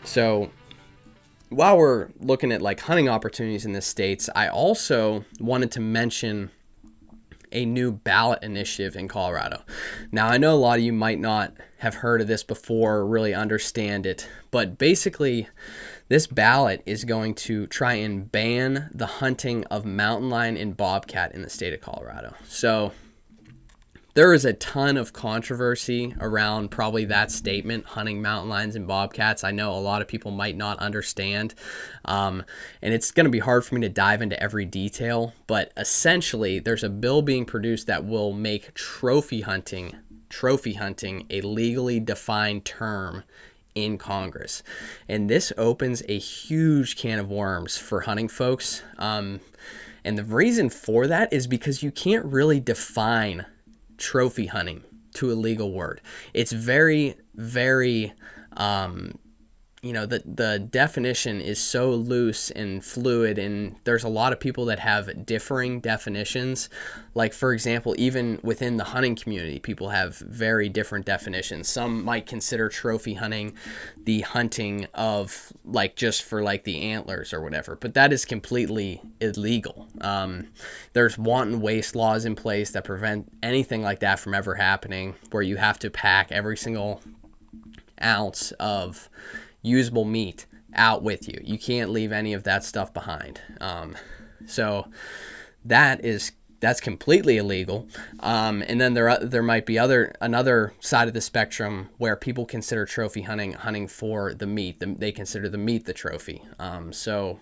So while we're looking at like hunting opportunities in the states, I also wanted to mention a new ballot initiative in Colorado. Now, I know a lot of you might not have heard of this before or really understand it, but basically this ballot is going to try and ban the hunting of mountain lion and bobcat in the state of Colorado. So there is a ton of controversy around probably that statement, hunting mountain lions and bobcats. I know a lot of people might not understand, and it's going to be hard for me to dive into every detail, but essentially there's a bill being produced that will make trophy hunting a legally defined term in Congress. And this opens a huge can of worms for hunting folks. And the reason for that is because you can't really define trophy hunting to a legal word. It's very, very, the definition is so loose and fluid, and there's a lot of people that have differing definitions. Like, for example, even within the hunting community, people have very different definitions. Some might consider trophy hunting the hunting of like just for like the antlers or whatever, but that is completely illegal. There's wanton waste laws in place that prevent anything like that from ever happening, where you have to pack every single ounce of usable meat out with you. You can't leave any of that stuff behind. So that's completely illegal. And then there might be another side of the spectrum where people consider trophy hunting for the meat. They consider the meat the trophy. So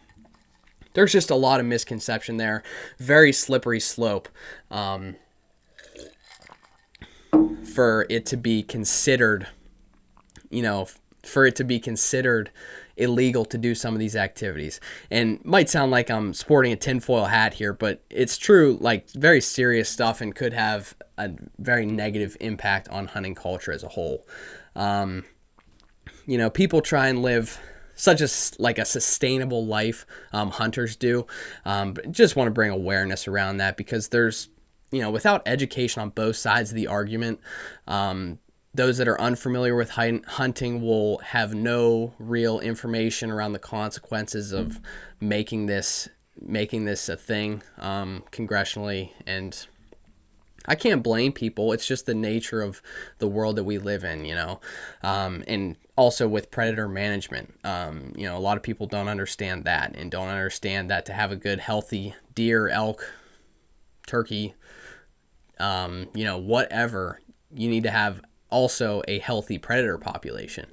there's just a lot of misconception there. Very slippery slope for it to be considered, illegal to do some of these activities. And might sound like I'm sporting a tinfoil hat here, but it's true, like very serious stuff, and could have a very negative impact on hunting culture as a whole. People try and live such a sustainable life, hunters do, but just want to bring awareness around that, because there's, without education on both sides of the argument, those that are unfamiliar with hunting will have no real information around the consequences of making this a thing congressionally. And I can't blame people. It's just the nature of the world that we live in, and also with predator management. A lot of people don't understand that, and don't understand that to have a good, healthy deer, elk, turkey, whatever, you need to have also a healthy predator population.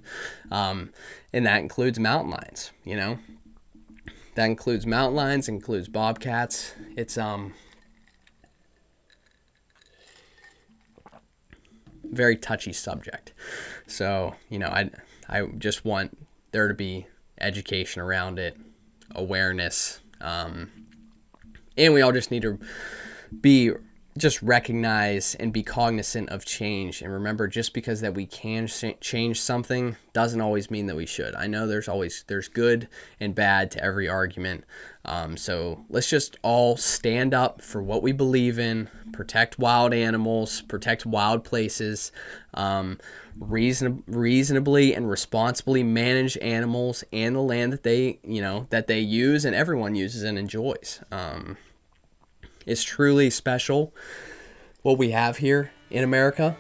And that includes mountain lions, that includes mountain lions, includes bobcats. It's, very touchy subject. So, I just want there to be education around it, awareness. And we all just need to recognize and be cognizant of change, and remember, just because that we can change something doesn't always mean that we should. I know there's good and bad to every argument. So let's just all stand up for what we believe in, protect wild animals, protect wild places, reasonably and responsibly manage animals and the land that they use and everyone uses and enjoys. It's truly special what we have here in America.